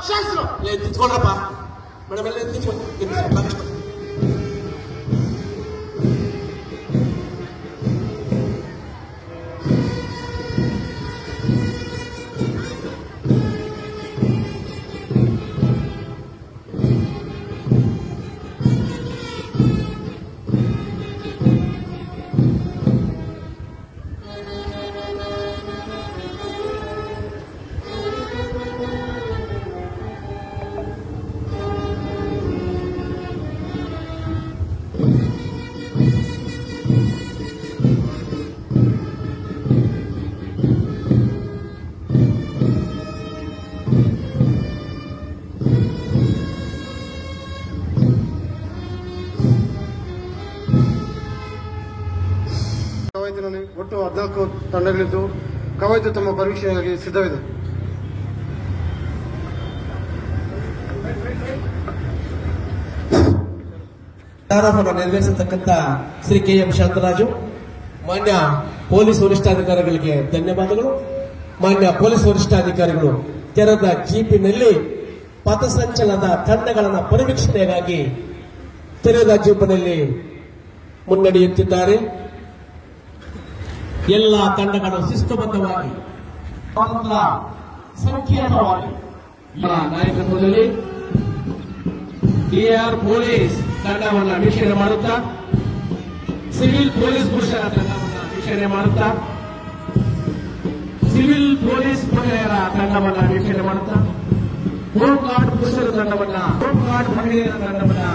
ಶಾಸ್ತ್ರ ತಿತ್ಕೊಂಡ್ರಪ್ಪ ಮೇಡಮ್ ಎಲ್ಲ ತಿತ್ಕೊಂಡು ಕವಾಯತಿನಲ್ಲಿ ಒಟ್ಟು 14 ತಂಡಗಳಿದ್ದು ಕವಾಯತು ತಮ್ಮ ಪರೀಕ್ಷೆಗಾಗಿ ಸಿದ್ಧವಿದೆ. ನೆರವೇರಿಸತಕ್ಕಂಥ ಶ್ರೀ KM ಶಾಂತರಾಜು, ಮಾನ್ಯ ಪೊಲೀಸ್ ವರಿಷ್ಠಾಧಿಕಾರಿಗಳಿಗೆ ಧನ್ಯವಾದಗಳು. ಮಾನ್ಯ ಪೊಲೀಸ್ ವರಿಷ್ಠಾಧಿಕಾರಿಗಳು ತೆರೆದ ಜೀಪಿನಲ್ಲಿ ಪಥಸಂಚಲನದ ತಂಡಗಳನ್ನು ಪರಿವೀಕ್ಷಣೆಗಾಗಿ ತೆರೆದ ಜೀಪಿನಲ್ಲಿ ಮುನ್ನಡೆಯುತ್ತಿದ್ದಾರೆ. ಎಲ್ಲ ತಂಡಗಳು ಶಿಸ್ತುಬದ್ಧವಾಗಿ ಸಂಕೀರ್ಣವಾಗಿ ನಾಯಕತ್ವದಲ್ಲಿ DR ಪೊಲೀಸ್ ತಂಡವನ್ನು ವೀಕ್ಷಣೆ ಮಾಡುತ್ತಾ, ಸಿವಿಲ್ ಪೊಲೀಸ್ ಪುರುಷರ ತಂಡವನ್ನು ವೀಕ್ಷಣೆ ಮಾಡುತ್ತಾ, ಸಿವಿಲ್ ಪೊಲೀಸ್ ಮಹಿಳೆಯರ ತಂಡವನ್ನು ವೀಕ್ಷಣೆ ಮಾಡುತ್ತಾ, ಹೋಮ್ ಗಾರ್ಡ್ ಪುರುಷರ ತಂಡವನ್ನು, ಹೋಮ್ ಗಾರ್ಡ್ ಮಹಿಳೆಯರ ತಂಡವನ್ನು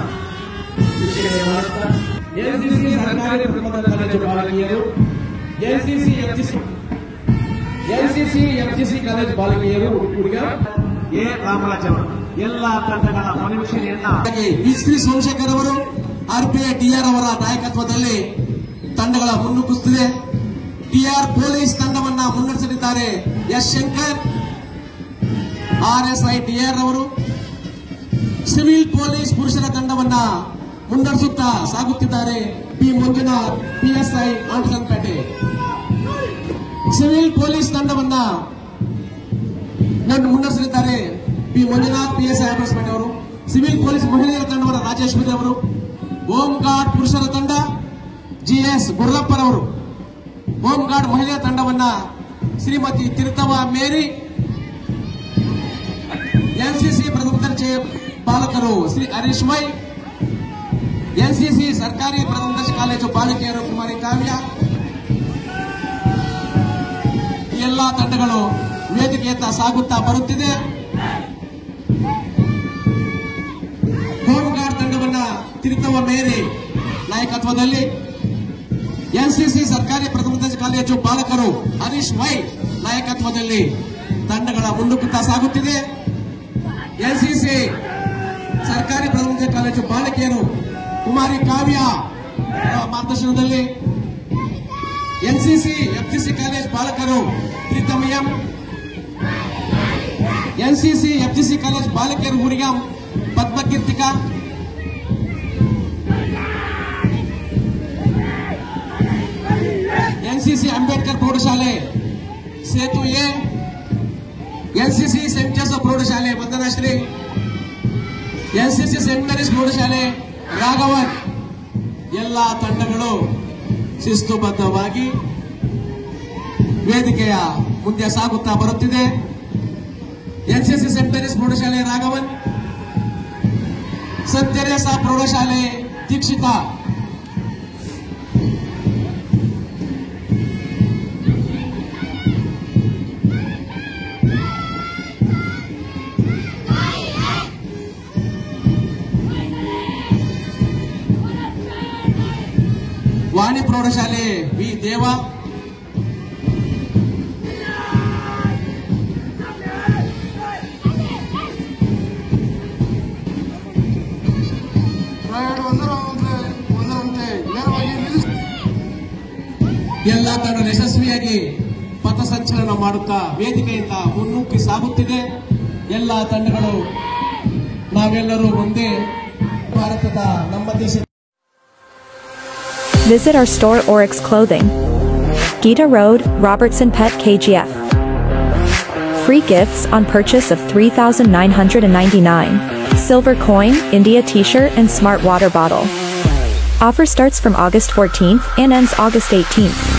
ವೀಕ್ಷಣೆ ಮಾಡುತ್ತಾ, NCC ಸರ್ಕಾರಿ ಪ್ರಥಮ ಕಾಲೇಜು ಬಾಲಕಿಯರು, NCC FGC ಕಾಲೇಜು ಬಾಲಕಿಯರು ಹುಡುಗ ಎ ರಾಮರಾಜ್ ಅವರು ಎಲ್ಲ ತಂಡಗಳ ಪರಿವೀಕ್ಷಣೆಯನ್ನ ಶ್ರೀ ಸೋಮಶೇಖರ್ ಅವರು RPI DR ಅವರ ನಾಯಕತ್ವದಲ್ಲಿ ತಂಡಗಳ ಮುನ್ನುಗ್ಗಿಸುತ್ತಿದೆ. DR ಪೊಲೀಸ್ ತಂಡವನ್ನ ಮುನ್ನಡೆಸಲಿದ್ದಾರೆ S ಶಂಕರ್. RSI DR ಅವರು ಸಿವಿಲ್ ಪೊಲೀಸ್ ಪುರುಷರ ತಂಡವನ್ನ ಮುನ್ನಡೆಸುತ್ತಾ ಸಾಗುತ್ತಿದ್ದಾರೆ P Manjunath PSI Antasanpete. Civil police ತಂಡವನ್ನ ಮುನ್ನಡೆಸಲಿದ್ದಾರೆ P ಮಂಜುನಾಥ್ PSI ಆಂಟಸನ್ಪೇಟೆ ಅವರು. ಸಿವಿಲ್ ಪೊಲೀಸ್ ಮಹಿಳೆಯರ ತಂಡವನ್ನು ರಾಜೇಶ್ವರಿ ಅವರು. ಹೋಮ್ ಗಾರ್ಡ್ ಪುರುಷರ ತಂಡ GS ಗುರ್ಲಪ್ಪರವರು. ಹೋಮ್ ಗಾರ್ಡ್ ಮಹಿಳೆಯರ ತಂಡವನ್ನ ಶ್ರೀಮತಿ ತಿರುತವ ಮೇರಿ. NCC ಪ್ರಥಮ ದರ್ಜೆ ಬಾಲಕರು ಶ್ರೀ ಹರೀಶ್ ವೈ. NCC ಸರ್ಕಾರಿ ಪ್ರಥಮ ದರ್ಜೆ ಕಾಲೇಜು ಬಾಲಕಿಯರು ಕುಮಾರಿ ಕಾವ್ಯ. ಎಲ್ಲ ತಂಡಗಳು ವೇದಿಕೆಯತ್ತ ಸಾಗುತ್ತಾ ಬರುತ್ತಿದೆ. ಹೋಮ್ ಗಾರ್ಡ್ ತಂಡವನ್ನ ತಿರುತವ ಮೇರಿ ನಾಯಕತ್ವದಲ್ಲಿ, NCC ಸರ್ಕಾರಿ ಪ್ರಥಮ ದರ್ಜೆ ಕಾಲೇಜು ಬಾಲಕರು ಹರೀಶ್ ವೈ ನಾಯಕತ್ವದಲ್ಲಿ ತಂಡಗಳ ಮುನ್ನುಗ್ಗುತ್ತಾ ಸಾಗುತ್ತಿದೆ. NCC ಸರ್ಕಾರಿ ಪ್ರಥಮ ದರ್ಜೆ ಕಾಲೇಜು ಬಾಲಕಿಯರು ಕುಮಾರಿ ಕಾವ್ಯ ಮಾರ್ಗದರ್ಶನದಲ್ಲಿ, NCC FGC ಕಾಲೇಜ್ ಬಾಲಕರು Pritam M. NCC FGC college ಬಾಲಕಿಯರು ಹುರಿಗಾಂ ಪದ್ಮಕೀರ್ತಿಕಾ. NCC ಅಂಬೇಡ್ಕರ್ ಪ್ರೌಢಶಾಲೆ Sethu A. NCC saint Joseph ಪ್ರೌಢಶಾಲೆ ವಂದನಾಶ್ರೀ. NCC ಸೆಂಟ್ ಮೇರೀಸ್ ಪ್ರೌಢಶಾಲೆ ರಾಘವನ್. ಎಲ್ಲ ತಂಡಗಳು ಶಿಸ್ತುಬದ್ಧವಾಗಿ ವೇದಿಕೆಯ ಮುಂದೆ ಸಾಗುತ್ತಾ ಬರುತ್ತಿದೆ. NCC ಸೆಂಟ್ ಮೇರೀಸ್ ಪ್ರೌಢಶಾಲೆ ರಾಘವನ್, ಸೆಂಟ್ ತೆರೇಸಾ ಪ್ರೌಢಶಾಲೆ ದೀಕ್ಷಿತಾ. ವಾಣಿ ಪ್ರೌಢಶಾಲೆ ವಿ ದೇವ. ಎಲ್ಲ ತಂಡ ಯಶಸ್ವಿಯಾಗಿ ಪಥಸಂಚಲನ ಮಾಡುತ್ತಾ ವೇದಿಕೆಯಿಂದ ಮುನ್ನುಗ್ಗಿ ಸಾಗುತ್ತಿದೆ. ಎಲ್ಲ ತಂಡಗಳು ನಾವೆಲ್ಲರೂ ಒಂದೇ ಭಾರತದ ನಮ್ಮ ದೇಶ. Visit our store Oryx Clothing, Gita Road, Robertson Pet KGF. Free gifts on purchase of $3,999. Silver coin, India t-shirt and smart water bottle. Offer starts from August 14th and ends August 18th.